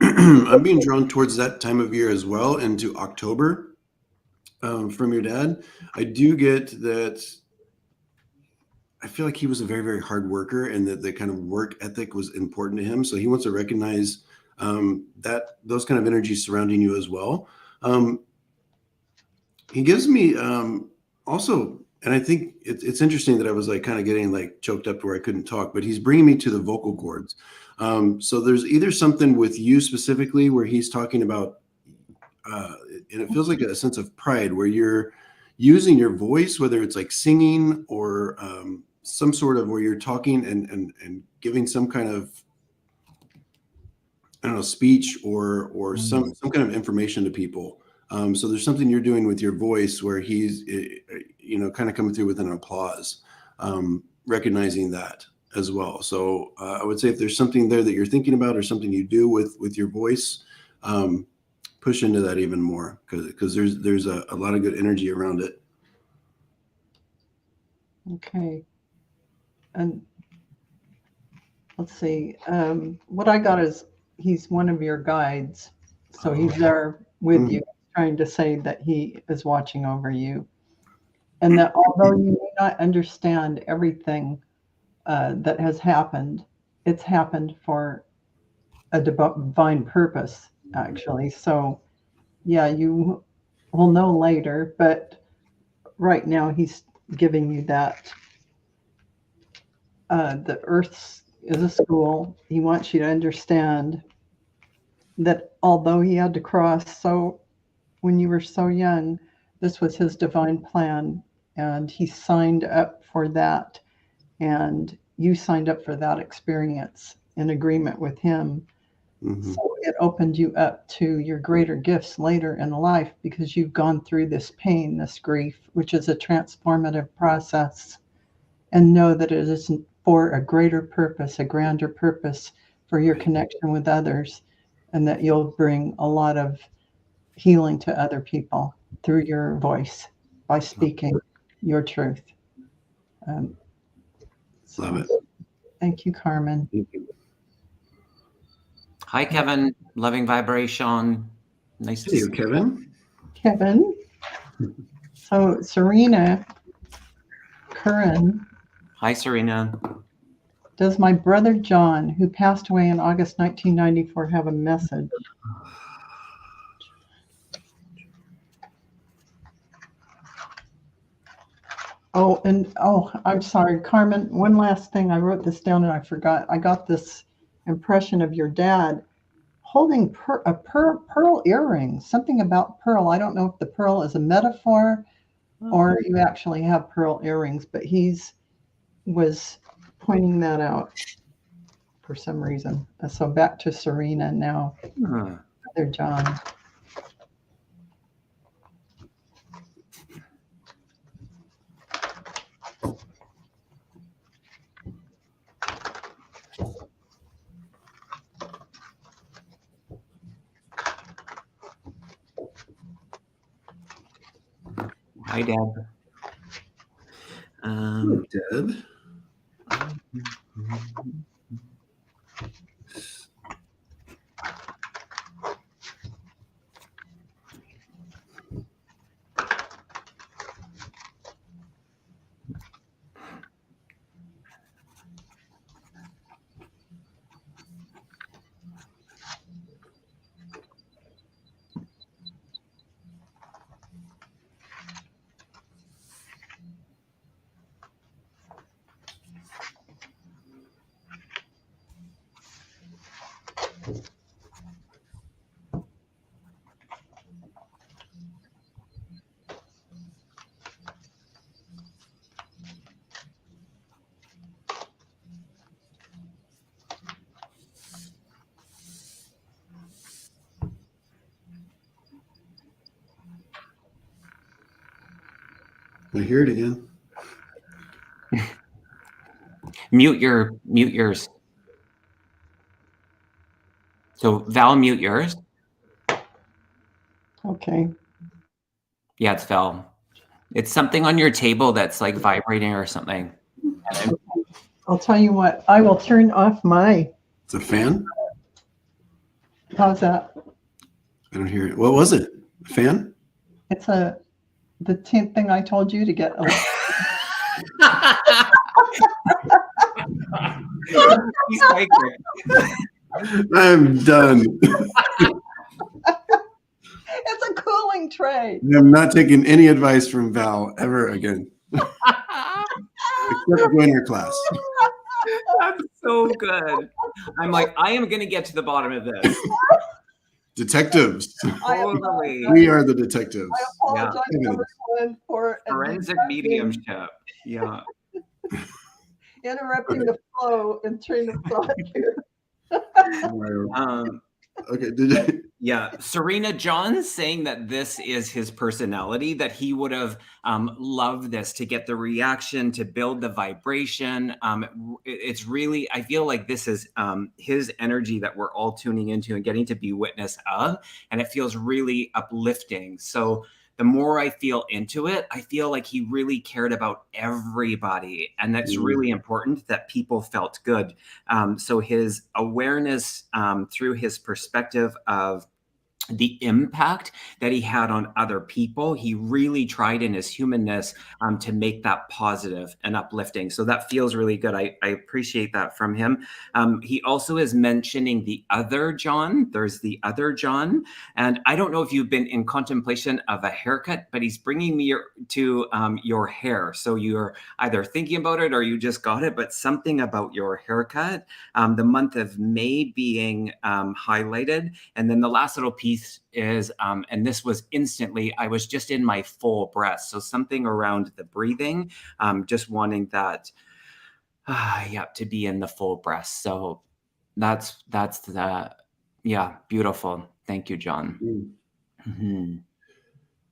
I'm being drawn towards that time of year as well, into October, from your dad. I do get that. I feel like he was a very, very hard worker, and that the kind of work ethic was important to him. So he wants to recognize that those kind of energies surrounding you as well. He gives me also, and I think it's interesting that I was like kind of getting like choked up to where I couldn't talk, but he's bringing me to the vocal cords. So there's either something with you specifically where he's talking about, and it feels like a sense of pride where you're using your voice, whether it's like singing or some sort of where you're talking and giving some kind of, I don't know, speech or some kind of information to people. So there's something you're doing with your voice where he's, kind of coming through with an applause, recognizing that as well. So I would say if there's something there that you're thinking about or something you do with your voice, push into that even more, because there's a lot of good energy around it. Okay. And let's see. What I got is he's one of your guides. So he's there with you, trying to say that he is watching over you. And that although you may not understand everything that has happened, it's happened for a divine purpose, actually. So, yeah, you will know later, but right now he's giving you that. The earth is a school. He wants you to understand that although he had to cross so when you were so young, this was his divine plan, and he signed up for that, and you signed up for that experience in agreement with him. So it opened you up to your greater gifts later in life, because you've gone through this pain, this grief, which is a transformative process, and know that it is for a greater purpose, a grander purpose for your connection with others, and that you'll bring a lot of healing to other people through your voice by speaking your truth. Love it. Thank you, Carmen. Hi, Kevin. Loving vibration. Nice to Hey, see you. Kevin. Kevin. So Serena Curran. Hi, Serena. Does my brother John, who passed away in August 1994, have a message? I'm sorry, Carmen. One last thing. I wrote this down and I forgot. I got this impression of your dad holding a pearl earring, something about pearl. I don't know if the pearl is a metaphor or you actually have pearl earrings, but was pointing that out for some reason. So back to Serena now. Brother John. Hi, Deb. Deb. I hear it again. Mute yours. So Val, mute yours. Okay. Yeah, it's Val. It's something on your table that's like vibrating or something. I'll tell you what, I will turn off my. It's a fan? How's that? I don't hear it. What was it? A fan? It's the thing I told you to get. I'm done. It's a cooling tray. I'm not taking any advice from Val ever again. Except join her class. That's so good. I'm like, I am going to get to the bottom of this. Detectives. Totally. We are the detectives. I apologize, number one, for forensic mediumship. Yeah. Interrupting the flow and train of thought here. Okay. Did you? Yeah, Serena, John's saying that this is his personality, that he would have loved this to get the reaction, to build the vibration. It's really, I feel like this is his energy that we're all tuning into and getting to be witness of, and it feels really uplifting. So the more I feel into it, I feel like he really cared about everybody, and that's really important that people felt good. So his awareness through his perspective of the impact that he had on other people, he really tried in his humanness to make that positive and uplifting. So that feels really good. I appreciate that from him. He also is mentioning the other John. There's the other John. And I don't know if you've been in contemplation of a haircut, but he's bringing me to your hair. So you're either thinking about it or you just got it, but something about your haircut, the month of May being highlighted. And then the last little piece is, and this was instantly, I was just in my full breath. So something around the breathing, just wanting that, yeah, to be in the full breath. So that's the, yeah, beautiful. Thank you, John. Mm-hmm.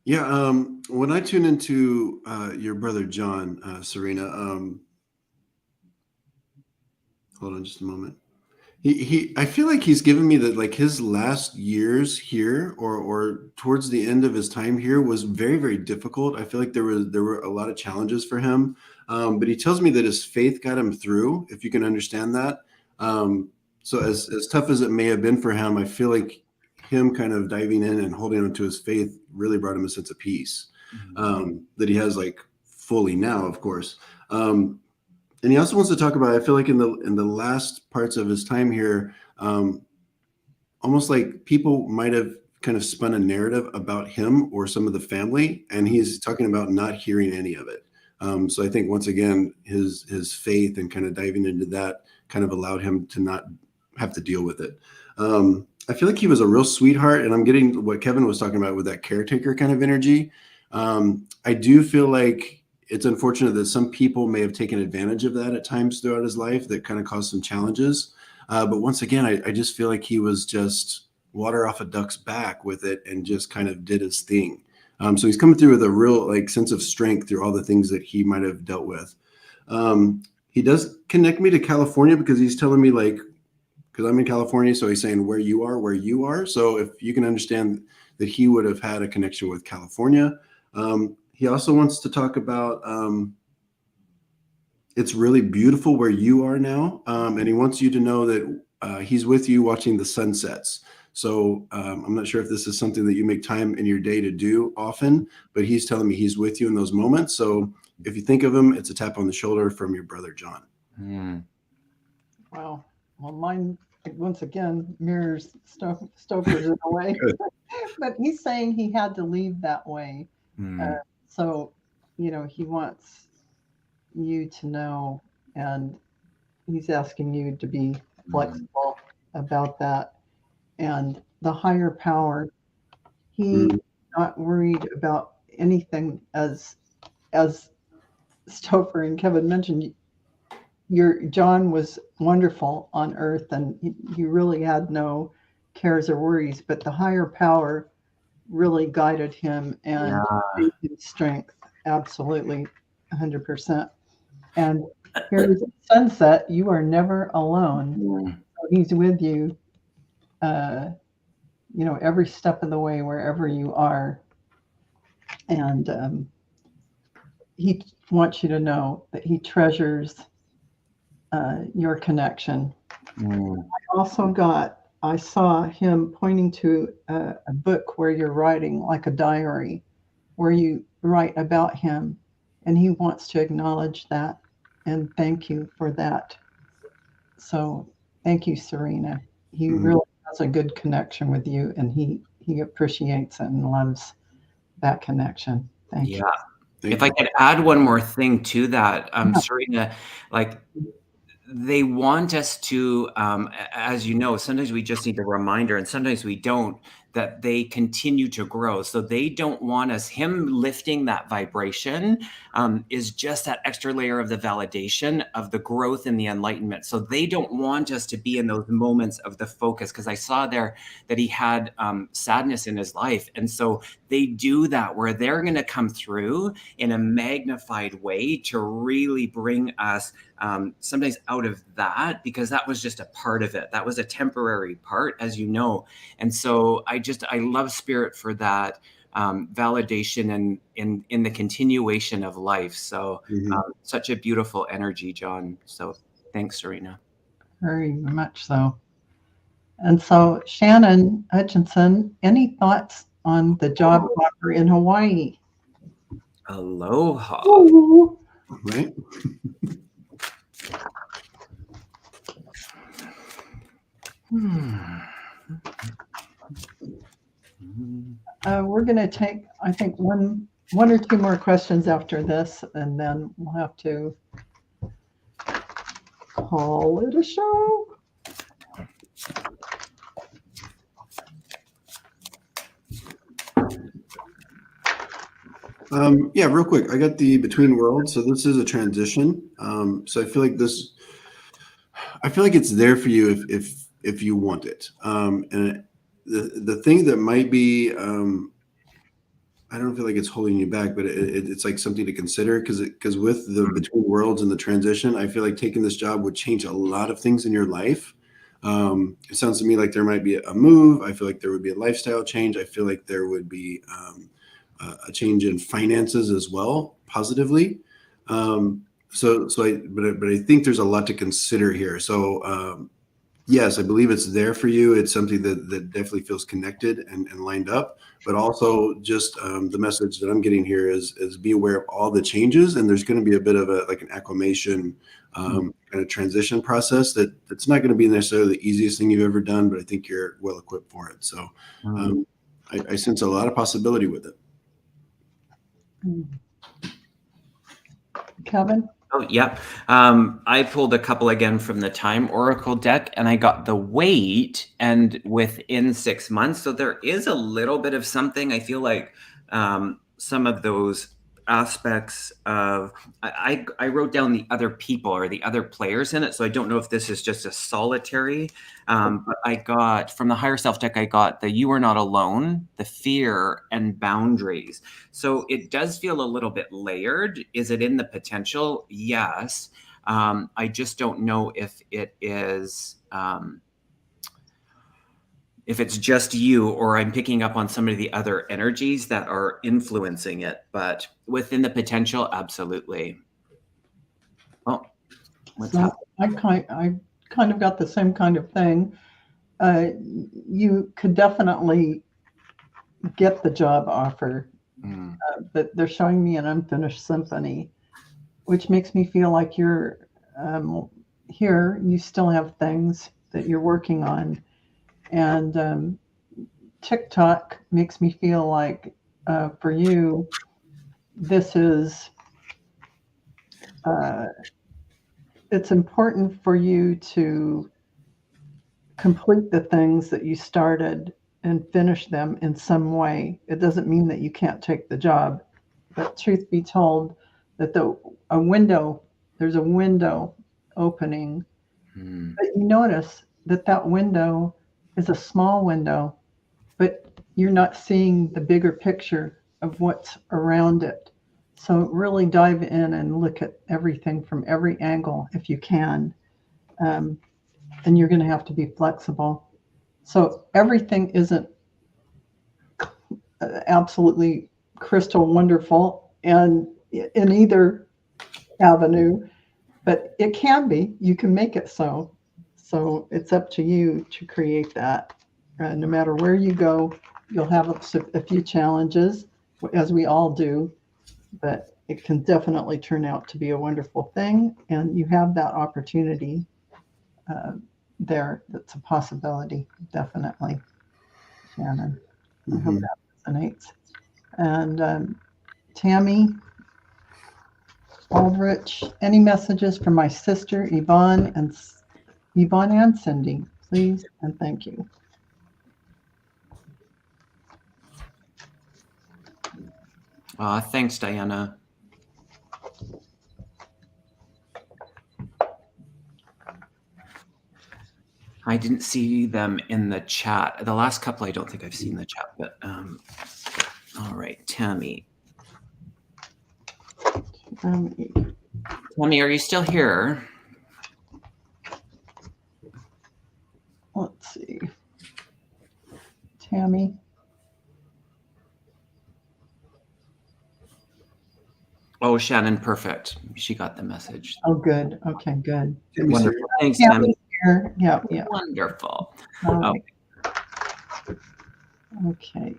Yeah. When I tune into your brother John, Serena, hold on just a moment. I feel like he's given me that, like, his last years here, or towards the end of his time here, was very, very difficult. I feel like there were a lot of challenges for him, but he tells me that his faith got him through, if you can understand that. So as tough as it may have been for him, I feel like him kind of diving in and holding on to his faith really brought him a sense of peace, that he has, like, fully now, of course. And he also wants to talk about, I feel like in the last parts of his time here, almost like people might have kind of spun a narrative about him or some of the family, and he's talking about not hearing any of it. So I think, once again, his faith and kind of diving into that kind of allowed him to not have to deal with it. I feel like he was a real sweetheart, and I'm getting what Kevin was talking about with that caretaker kind of energy. I do feel like it's unfortunate that some people may have taken advantage of that at times throughout his life that kind of caused some challenges. But once again, I just feel like he was just water off a duck's back with it and just kind of did his thing. So he's coming through with a real, like, sense of strength through all the things that he might have dealt with. He does connect me to California, because he's telling me, like, because I'm in California, so he's saying where you are, where you are. So if you can understand that he would have had a connection with California. He also wants to talk about it's really beautiful where you are now, and he wants you to know that he's with you watching the sunsets. So I'm not sure if this is something that you make time in your day to do often, but he's telling me he's with you in those moments. So if you think of him, it's a tap on the shoulder from your brother John. Wow. Well, mine, once again, mirrors Stoker's in a way. But he's saying he had to leave that way. So, he wants you to know, and he's asking you to be flexible about that. And the higher power, he's not worried about anything, as Stouffer and Kevin mentioned. Your John was wonderful on earth, and he really had no cares or worries, but the higher power really guided him and gave him strength. Absolutely, 100%. And here's sunset. You are never alone. So he's with you, every step of the way, wherever you are. And he wants you to know that he treasures your connection. I saw him pointing to a book where you're writing, like a diary, where you write about him, and he wants to acknowledge that and thank you for that. So thank you, Serena. He really has a good connection with you, and he appreciates it and loves that connection. Thank you. If I could add one more thing to that, Serena, like, they want us to, as you know, sometimes we just need a reminder, and sometimes we don't, that they continue to grow. So they don't want us, him lifting that vibration is just that extra layer of the validation of the growth and the enlightenment. So they don't want us to be in those moments of the focus, because I saw there that he had sadness in his life. And so they do that where they're going to come through in a magnified way to really bring us sometimes out of that, because that was just a part of it. That was a temporary part, as you know. And so I love Spirit for that validation and in the continuation of life. So such a beautiful energy, John. So thanks, Serena. Very much so. And so, Shannon Hutchinson, any thoughts on the job offer in Hawaii? Aloha. Ooh. Right. We're going to take, I think, one or two more questions after this, and then we'll have to call it a show. Yeah, real quick. I got the Between Worlds. So this is a transition. So I feel like it's there for you if you want it. And the thing that might be, I don't feel like it's holding you back, but it's like something to consider, because with the Between Worlds and the transition, I feel like taking this job would change a lot of things in your life. It sounds to me like there might be a move. I feel like there would be a lifestyle change. I feel like there would be a change in finances as well, positively. But I think there's a lot to consider here. So yes, I believe it's there for you. It's something that definitely feels connected and lined up. But also just the message that I'm getting here is be aware of all the changes, and there's going to be a bit of an acclimation kind of transition process that's not going to be necessarily the easiest thing you've ever done, but I think you're well equipped for it. So I sense a lot of possibility with it. Kevin? Oh, yeah. I pulled a couple again from the Time Oracle deck, and I got the Wait and within 6 months. So there is a little bit of something. I feel like some of those aspects of, I wrote down the other people or the other players in it. So I don't know if this is just a solitary, but I got from the Higher Self deck, I got the You Are Not Alone, the Fear, and Boundaries. So it does feel a little bit layered. Is it in the potential? Yes. I just don't know if it is, if it's just you, or I'm picking up on some of the other energies that are influencing it, but within the potential, absolutely. Oh, what's So happening? I kind of got the same kind of thing. You could definitely get the job offer, but they're showing me an unfinished symphony, which makes me feel like you're here. You still have things that you're working on, and TikTok makes me feel like for you, this is. It's important for you to complete the things that you started and finish them in some way. It doesn't mean that you can't take the job, but truth be told, that there's a window opening. But you notice that window is a small window, but you're not seeing the bigger picture of what's around it. So really dive in and look at everything from every angle if you can. And you're going to have to be flexible. So everything isn't absolutely crystal wonderful and in either avenue, but it can be. You can make it so. So it's up to you to create that. No matter where you go, you'll have a few challenges, as we all do, but it can definitely turn out to be a wonderful thing, and you have that opportunity there. That's a possibility, definitely, Shannon. I hope that resonates. And Tammy Aldrich, any messages from my sister Yvonne and Cindy, please and thank you. Thanks, Diana. I didn't see them in the chat. The last couple, I don't think I've seen the chat, but all right, Tammy. Tammy, are you still here? Let's see. Tammy. Oh, Shannon, perfect. She got the message. Oh, good. Okay, good. Wonderful. Thanks, Tammy's Tammy. here. Yeah, yeah. Wonderful. Right. Okay.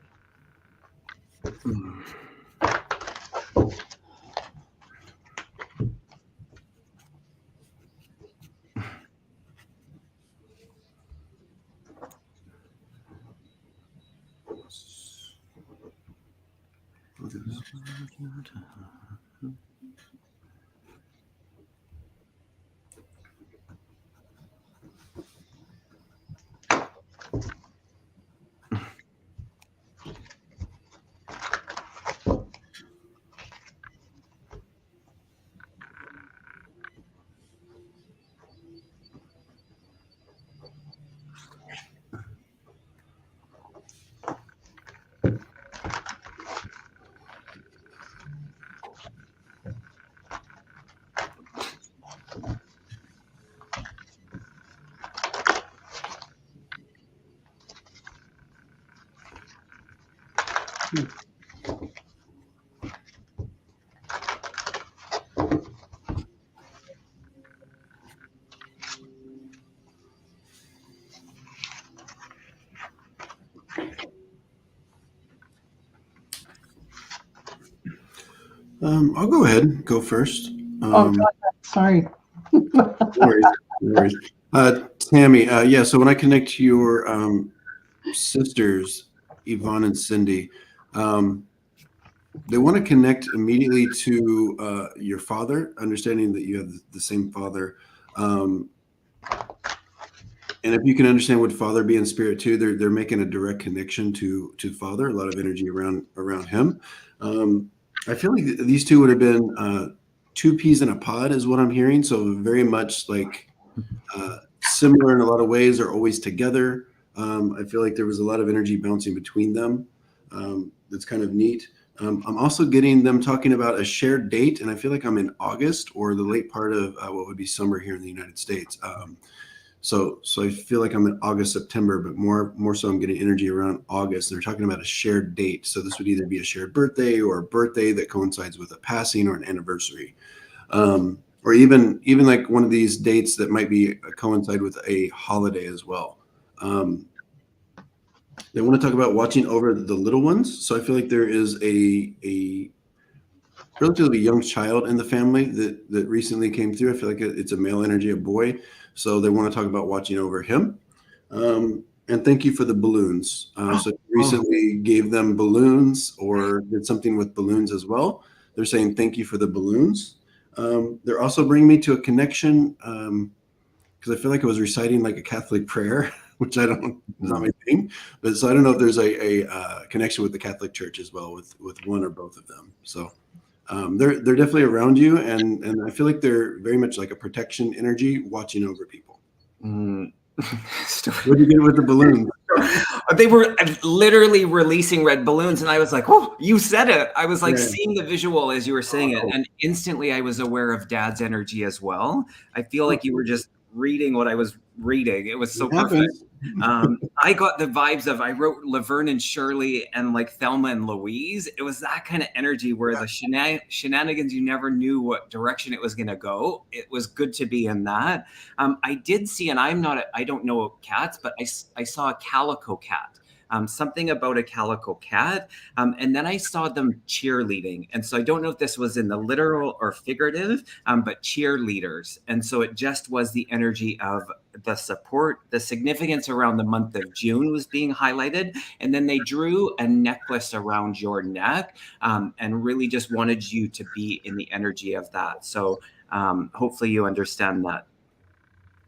I'll go ahead and go first. Oh, God, sorry. No worries. No worries. Tammy, yeah, so when I connect to your sisters, Yvonne and Cindy, they want to connect immediately to your father, understanding that you have the same father. And if you can understand what father be in spirit too, they're making a direct connection to father, a lot of energy around him. I feel like these two would have been two peas in a pod is what I'm hearing. So very much like similar in a lot of ways, are always together. I feel like there was a lot of energy bouncing between them. That's kind of neat. I'm also getting them talking about a shared date, and I feel like I'm in August or the late part of what would be summer here in the United States. So I feel like I'm in August, September, but more so I'm getting energy around August. They're talking about a shared date. So this would either be a shared birthday or a birthday that coincides with a passing or an anniversary. Or even like one of these dates that might be coincide with a holiday as well. They want to talk about watching over the little ones. So I feel like there is a relatively young child in the family that recently came through. I feel like it's a male energy, a boy. So they want to talk about watching over him. And thank you for the balloons. So recently gave them balloons or did something with balloons as well. They're saying thank you for the balloons. They're also bringing me to a connection because I feel like I was reciting like a Catholic prayer, which I don't, is not my thing. But so I don't know if there's a connection with the Catholic Church as well with one or both of them. So they're definitely around you, and I feel like they're very much like a protection energy watching over people. What did you get with the balloons? They were literally releasing red balloons, and I was like, "Oh, you said it!" I was like seeing the visual as you were saying it, and instantly I was aware of Dad's energy as well. I feel like you were just reading what I was reading. It was so perfect. I got the vibes of, I wrote Laverne and Shirley and like Thelma and Louise. It was that kind of energy where the shenanigans, you never knew what direction it was going to go. It was good to be in that. I did see, and I don't know cats, but I saw a calico cat. Something about a calico cat. And then I saw them cheerleading. And so I don't know if this was in the literal or figurative, but cheerleaders. And so it just was the energy of the support, the significance around the month of June was being highlighted. And then they drew a necklace around your neck and really just wanted you to be in the energy of that. So hopefully you understand that.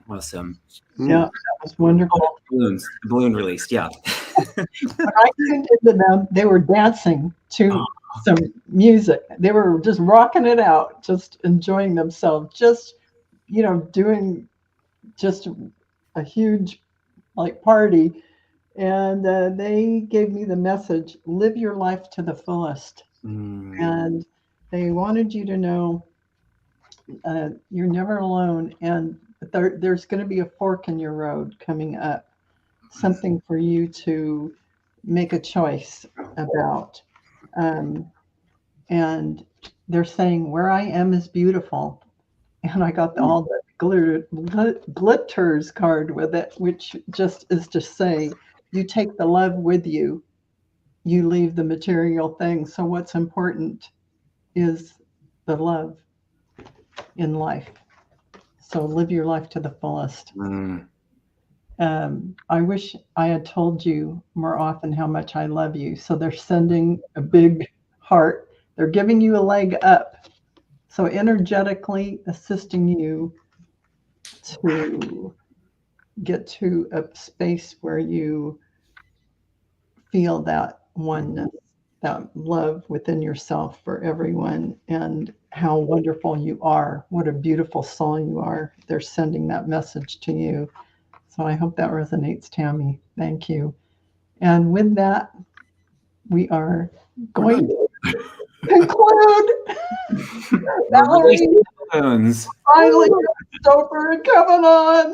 Awesome. Yeah, that was wonderful. Balloon released, yeah. When I tuned into them, they were dancing too. some music. They were just rocking it out, just enjoying themselves, just, doing just a huge like party. And they gave me the message, live your life to the fullest. And they wanted you to know you're never alone. And there's going to be a fork in your road coming up, something for you to make a choice about. And they're saying, where I am is beautiful. And I got all the glitters card with it, which just is to say, you take the love with you, you leave the material things. So what's important is the love in life. So live your life to the fullest. I wish I had told you more often how much I love you. So they're sending a big heart. They're giving you a leg up. So energetically assisting you to get to a space where you feel that oneness, that love within yourself for everyone, and how wonderful you are. What a beautiful soul you are. They're sending that message to you. So I hope that resonates, Tammy. Thank you. And with that, we are going to conclude. Valerie, finally sober and coming on.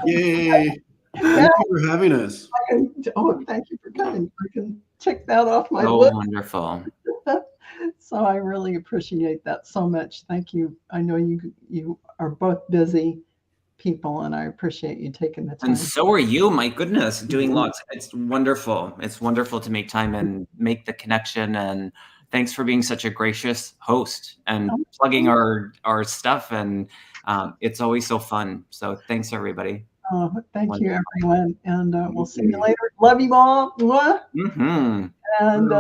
Yay. Thank you for having us. Thank you for coming. I can check that off my list. list. Wonderful. So I really appreciate that so much. Thank you. I know you are both busy people, and I appreciate you taking the time. And so are you. My goodness, doing lots. It's wonderful. It's wonderful to make time and make the connection. And thanks for being such a gracious host and plugging our stuff. And it's always so fun. So thanks, everybody. Thank you, everyone. And we'll see you later. Love you all. And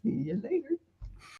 see you later.